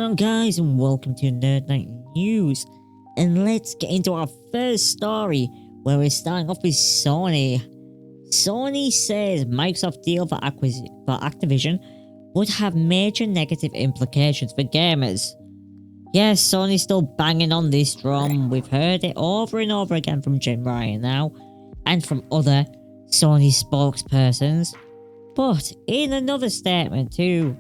on, guys, and welcome to Nerd Night News. And let's get into our first story, where we're starting off with Sony. Sony says Microsoft deal for Activision would have major negative implications for gamers. Yes, Sony's still banging on this drum. We've heard it over and over again from Jim Ryan now, and from other Sony spokespersons. But in another statement to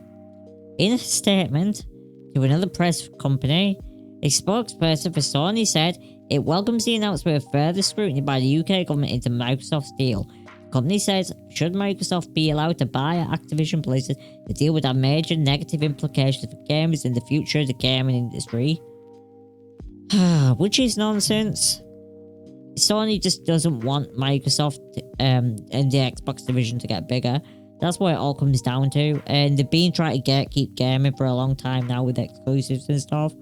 another press company, a spokesperson for Sony said it welcomes the announcement of further scrutiny by the UK government into Microsoft's deal. The company says, should Microsoft be allowed to buy Activision Blizzard, the deal would have major negative implications for gamers in the future of the gaming industry. Which is nonsense. Sony just doesn't want Microsoft and the Xbox division to get bigger. That's what it all comes down to. And they've been trying to keep gaming for a long time now with exclusives and stuff.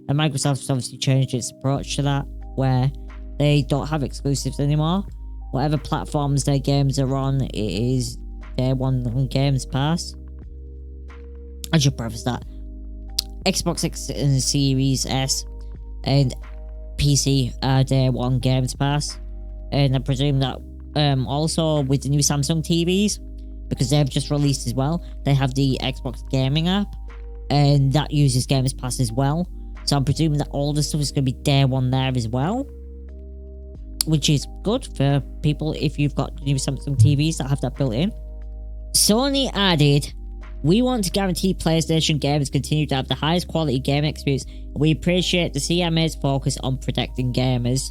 And Microsoft's obviously changed its approach to that, where they don't have exclusives anymore. Whatever platforms their games are on, it is day one on Games Pass. I should preface that. Xbox X and Series S and PC are day one Games Pass. And I presume that also with the new Samsung TVs, because they've just released as well, they have the Xbox gaming app, and that uses Games Pass as well. So I'm presuming that all the stuff is going to be day one there as well, which is good for people if you've got new Samsung TVs that have that built in. Sony added, we want to guarantee PlayStation gamers continue to have the highest quality gaming experience, and we appreciate the CMA's focus on protecting gamers.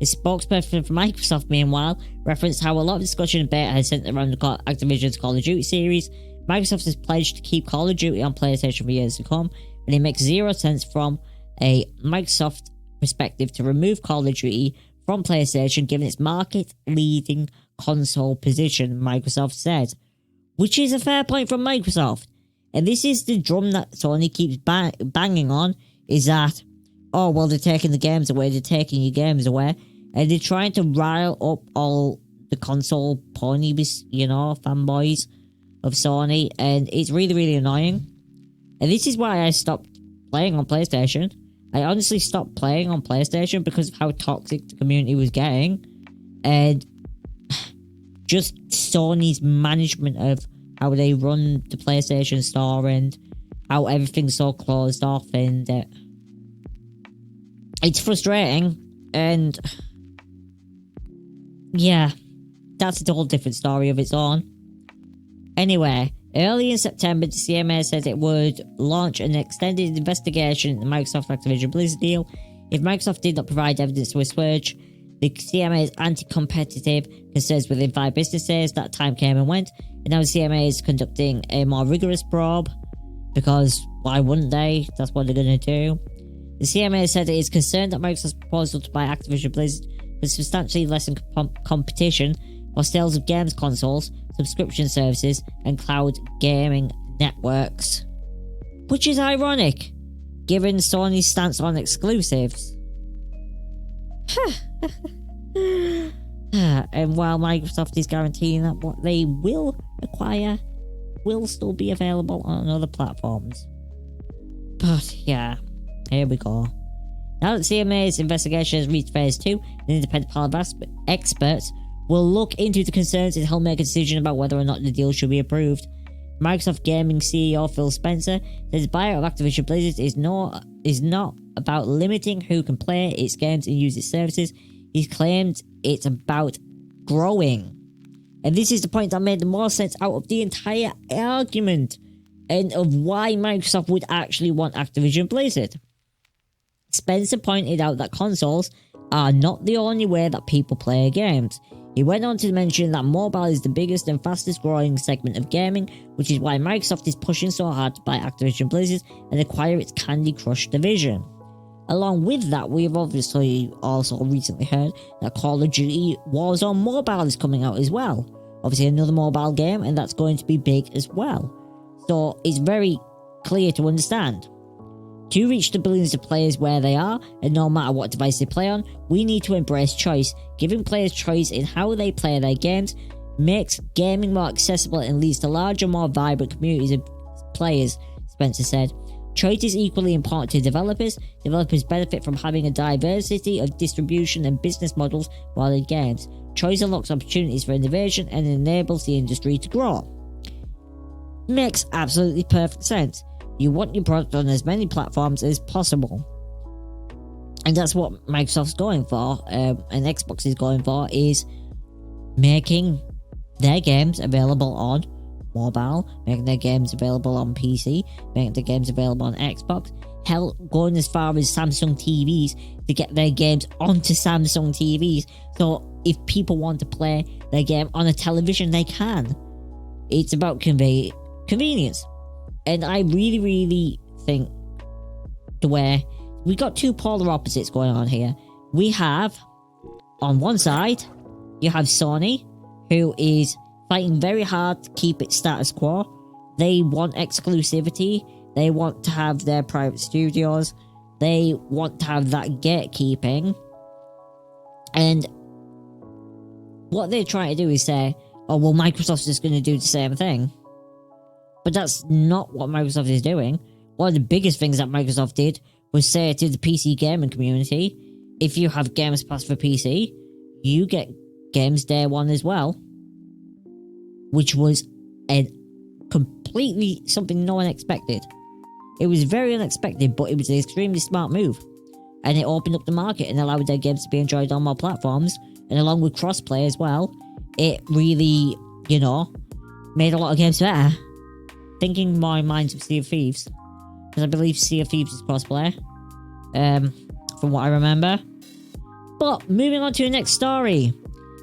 A spokesperson for Microsoft, meanwhile, referenced how a lot of discussion and debate has centered around Activision's Call of Duty series. Microsoft has pledged to keep Call of Duty on PlayStation for years to come, and it makes zero sense from a Microsoft perspective to remove Call of Duty from PlayStation given its market-leading console position, Microsoft said. Which is a fair point from Microsoft. And this is the drum that Sony keeps banging on, is that, oh, well, they're taking the games away, they're taking your games away, and they're trying to rile up all the console ponies, fanboys of Sony, and it's really, really annoying. And this is why I stopped playing on PlayStation. I honestly stopped playing on PlayStation because of how toxic the community was getting, and just Sony's management of how they run the PlayStation store and how everything's so closed off, and it's frustrating. And yeah, that's a whole different story of its own. Anyway, early in September, the CMA said it would launch an extended investigation into the Microsoft Activision Blizzard deal if Microsoft did not provide evidence to assuage the CMA's anti-competitive concerns within 5 business days. That time came and went, and now the CMA is conducting a more rigorous probe, because why wouldn't they? That's what they're going to do. The CMA said it is concerned that Microsoft's proposal to buy Activision Blizzard has substantially lessened competition for sales of games consoles, subscription services, and cloud gaming networks. Which is ironic, given Sony's stance on exclusives. And while Microsoft is guaranteeing that what they will acquire will still be available on other platforms. But yeah, here we go. Now that CMA's investigation has reached phase 2, an independent panel of experts will look into the concerns and help make a decision about whether or not the deal should be approved. Microsoft Gaming CEO Phil Spencer says the buyout of Activision Blizzard is not about limiting who can play its games and use its services. He's claimed it's about growing. And this is the point that made the most sense out of the entire argument, and of why Microsoft would actually want Activision Blizzard. Spencer pointed out that consoles are not the only way that people play games. He went on to mention that mobile is the biggest and fastest growing segment of gaming, which is why Microsoft is pushing so hard to buy Activision Blizzard and acquire its Candy Crush division. Along with that, we have obviously also recently heard that Call of Duty Warzone Mobile is coming out as well. Obviously another mobile game, and that's going to be big as well. So it's very clear to understand. To reach the billions of players where they are, and no matter what device they play on, we need to embrace choice. Giving players choice in how they play their games makes gaming more accessible and leads to larger, more vibrant communities of players, Spencer said. Choice is equally important to developers. Developers benefit from having a diversity of distribution and business models while in games. Choice unlocks opportunities for innovation and enables the industry to grow. Makes absolutely perfect sense. You want your product on as many platforms as possible. And that's what Microsoft's going for, and Xbox is going for, is making their games available on mobile, making their games available on PC, making their games available on Xbox, hell, going as far as Samsung TVs to get their games onto Samsung TVs, so if people want to play their game on a television, they can. It's about convenience. And I really, really think the way we got two polar opposites going on here. We have, on one side, you have Sony, who is fighting very hard to keep it status quo. They want exclusivity. They want to have their private studios. They want to have that gatekeeping. And what they're trying to do is say, oh, well, Microsoft's just going to do the same thing. But that's not what Microsoft is doing. One of the biggest things that Microsoft did was say to the PC gaming community, if you have Games Pass for PC, you get games day one as well. Which was a completely something no one expected. It was very unexpected, but it was an extremely smart move. And it opened up the market and allowed their games to be enjoyed on more platforms. And along with crossplay as well, it really, made a lot of games better. Thinking more in minds of Sea of Thieves. Because I believe Sea of Thieves is crossplay. From what I remember. But moving on to the next story.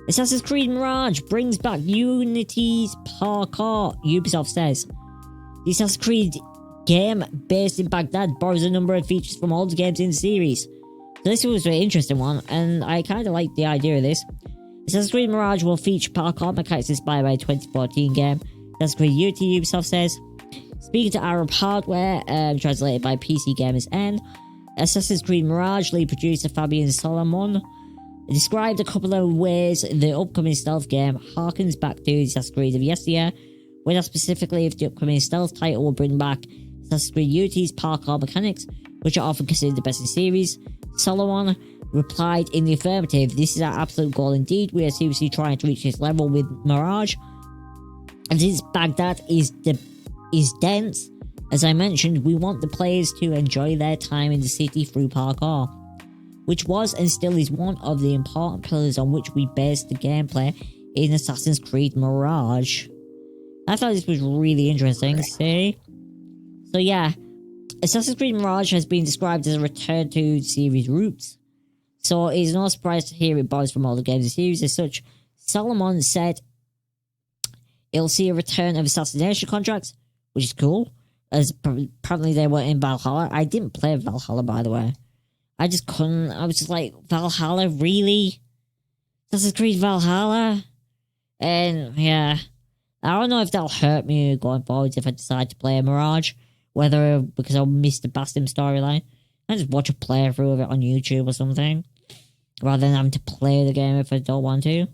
Assassin's Creed Mirage brings back Unity's parkour, Ubisoft says. The Assassin's Creed game, based in Baghdad, borrows a number of features from older games in the series. So this was an interesting one, and I kind of like the idea of this. Assassin's Creed Mirage will feature parkour mechanics inspired by a 2014 game. Assassin's Creed Unity, Ubisoft says. Speaking to Arab Hardware, translated by PC Gamers N, Assassin's Creed Mirage lead producer Fabian Solomon described a couple of ways the upcoming stealth game harkens back to the Assassin's Creed of yesteryear, when asked specifically if the upcoming stealth title will bring back Assassin's Creed Unity's parkour mechanics, which are often considered the best in the series. Solomon replied in the affirmative, "This is our absolute goal indeed. We are seriously trying to reach this level with Mirage. And since Baghdad is dense, as I mentioned, we want the players to enjoy their time in the city through parkour, which was and still is one of the important pillars on which we base the gameplay in Assassin's Creed Mirage." I thought this was really interesting, see? So yeah, Assassin's Creed Mirage has been described as a return to the series' roots, so it's no surprise to hear it borrows from all the games of the series. As such, Solomon said it'll see a return of assassination contracts, which is cool, as apparently they were in Valhalla. I didn't play Valhalla, by the way. I just couldn't. I was just like, Valhalla, really? Assassin's Creed Valhalla? And yeah, I don't know if that'll hurt me going forward if I decide to play a Mirage. Whether because I'll miss the Bastion storyline. I just watch a playthrough of it on YouTube or something, rather than having to play the game if I don't want to.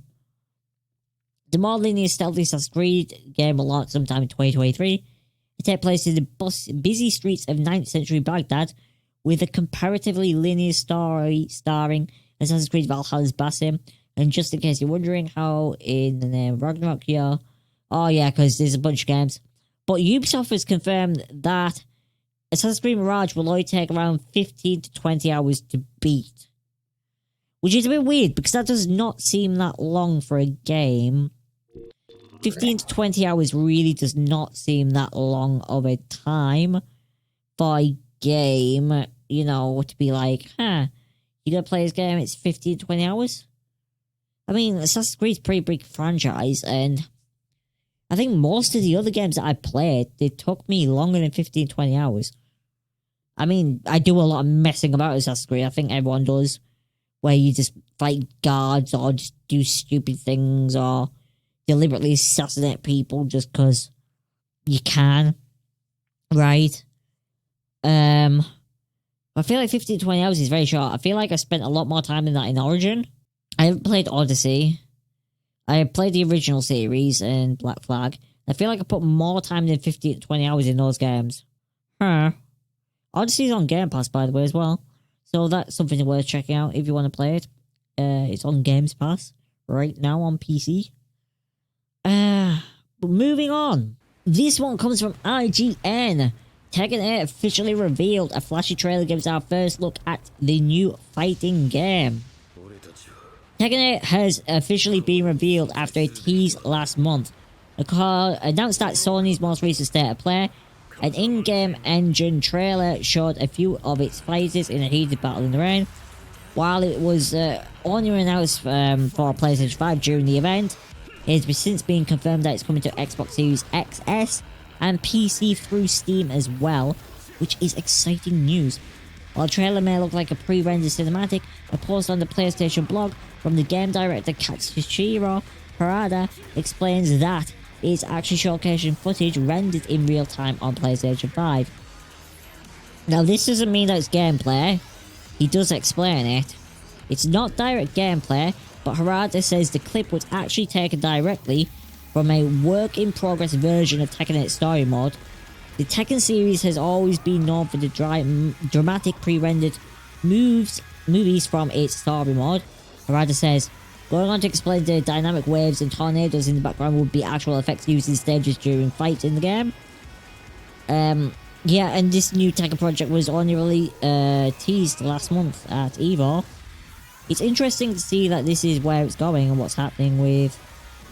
The more linear stealthy Assassin's Creed game will launch sometime in 2023. It takes place in the busy streets of 9th century Baghdad, with a comparatively linear story starring Assassin's Creed Valhalla's Basim. And just in case you're wondering how in the name Ragnarok here, oh yeah, because there's a bunch of games. But Ubisoft has confirmed that Assassin's Creed Mirage will only take around 15 to 20 hours to beat. Which is a bit weird, because that does not seem that long for a game. 15 to 20 hours really does not seem that long of a time for a game, to be like, you gotta play this game, it's 15 to 20 hours? I mean, Assassin's Creed's a pretty big franchise, and I think most of the other games that I played, they took me longer than 15, 20 hours. I mean, I do a lot of messing about with Assassin's Creed. I think everyone does. Where you just fight guards or just do stupid things or deliberately assassinate people just because you can. Right? I feel like 15, 20 hours is very short. I feel like I spent a lot more time than that in Origin. I haven't played Odyssey. I have played the original series and Black Flag. I feel like I put more time than 15 to 20 hours in those games. Odyssey's on Game Pass, by the way, as well. So that's something worth checking out if you want to play it. It's on Games Pass right now on PC. But moving on. This one comes from IGN. Tekken 8 officially revealed. A flashy trailer gives our first look at the new fighting game. Tekken 8 has officially been revealed after a tease last month. The car announced that Sony's most recent state of play. An in-game engine trailer showed a few of its fighters in a heated battle in the rain. While it was only announced for PlayStation 5 during the event, it has since been confirmed that it's coming to Xbox Series XS and PC through Steam as well, which is exciting news. While the trailer may look like a pre-rendered cinematic, a post on the PlayStation blog from the game director Katsuhiro Harada explains that it is actually showcasing footage rendered in real time on PlayStation 5. Now this doesn't mean that it's gameplay. He does explain it. It's not direct gameplay, but Harada says the clip was actually taken directly from a work-in-progress version of Tekken 8 Story Mode. The Tekken series has always been known for the dramatic pre-rendered movies from its story mode. Harada says, going on to explain the dynamic waves and tornadoes in the background would be actual effects used in stages during fights in the game. Yeah, and this new Tekken project was only really teased last month at EVO. It's interesting to see that this is where it's going and what's happening with,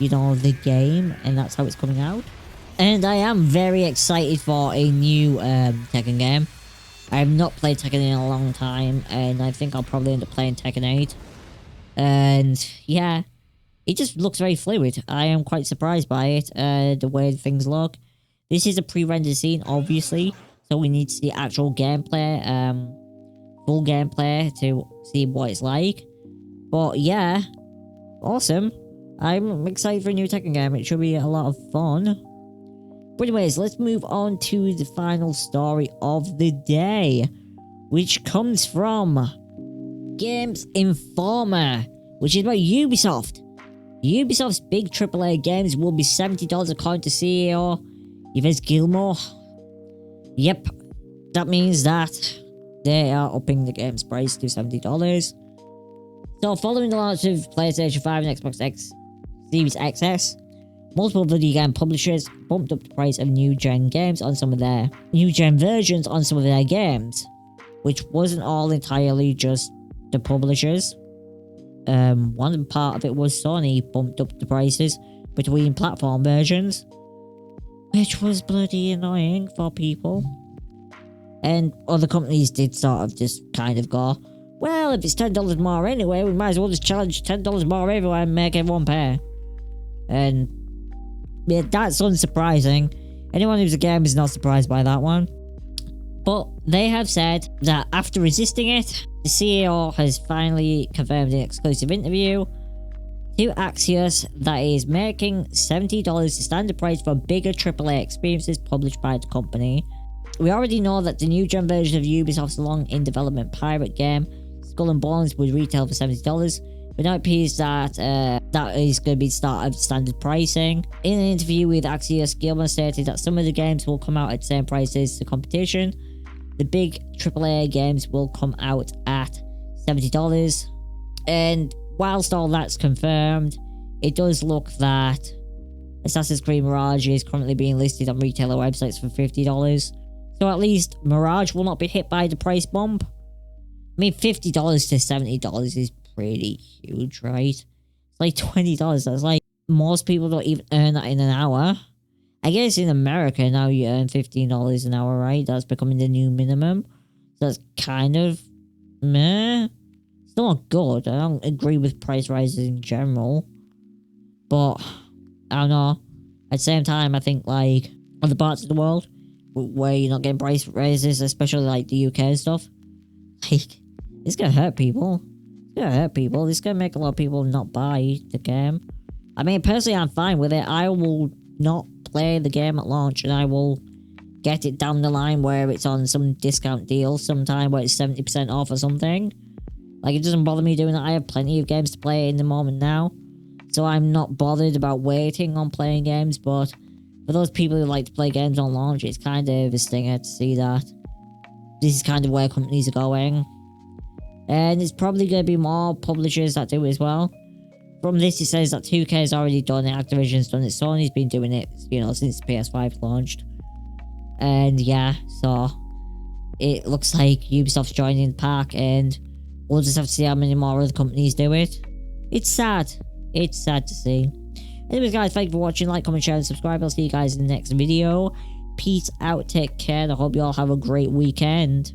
you know, the game, and that's how it's coming out. And I am very excited for a new Tekken game. I have not played Tekken in a long time, and I think I'll probably end up playing Tekken 8. And yeah, it just looks very fluid. I am quite surprised by it, the way things look. This is a pre-rendered scene, obviously, so we need to see actual gameplay, full gameplay to see what it's like. But yeah, awesome. I'm excited for a new Tekken game. It should be a lot of fun. But anyways, let's move on to the final story of the day, which comes from Games Informer, which is about Ubisoft. Ubisoft's big AAA games will be $70 according to CEO Yves Guillemot. Yep, that means that they are upping the game's price to $70. So following the launch of PlayStation 5 and Xbox X Series XS, multiple video game publishers bumped up the price of new-gen games on some of their new-gen versions on some of their games, which wasn't all entirely just the publishers. One part of it was Sony bumped up the prices between platform versions, which was bloody annoying for people. And other companies did sort of just kind of go, well, if it's $10 more anyway, we might as well just charge $10 more everywhere and make everyone pay. And yeah, that's unsurprising. Anyone who's a gamer is not surprised by that one. But they have said that after resisting it, the CEO has finally confirmed in an exclusive interview to Axios that he is making $70 the standard price for bigger AAA experiences published by the company. We already know that the new gen version of Ubisoft's long-in-development pirate game, Skull and Bones, would retail for $70, but now it appears that that is going to be the start of standard pricing. In an interview with Axios, Guillemot stated that some of the games will come out at the same price as the competition. The big AAA games will come out at $70. And whilst all that's confirmed, it does look that Assassin's Creed Mirage is currently being listed on retailer websites for $50. So at least Mirage will not be hit by the price bump. I mean, $50 to $70 is pretty huge, right? It's like $20. That's like, most people don't even earn that in an hour. I guess in America now you earn $15 an hour, right? That's becoming the new minimum. So that's kind of meh. It's not good. I don't agree with price rises in general. But, I don't know. At the same time, I think like other parts of the world where you're not getting price raises, especially like the UK and stuff, like, it's gonna hurt people. It's gonna hurt people. It's gonna make a lot of people not buy the game. I mean, personally, I'm fine with it. I will not play the game at launch, and I will get it down the line where it's on some discount deal sometime where it's 70% off or something. Like, it doesn't bother me doing that. I have plenty of games to play in the moment now, so I'm not bothered about waiting on playing games. But for those people who like to play games on launch, it's kind of a stinger to see that. this is kind of where companies are going. And it's probably going to be more publishers that do it as well. From this, it says that 2K has already done it, Activision's done it, Sony's been doing it, you know, since PS5 launched. And yeah, so it looks like Ubisoft's joining the pack, and we'll just have to see how many more other companies do it. It's sad. It's sad to see. Anyways, guys, thank you for watching. Like, comment, share, and subscribe. I'll see you guys in the next video. Peace out. Take care. I hope you all have a great weekend.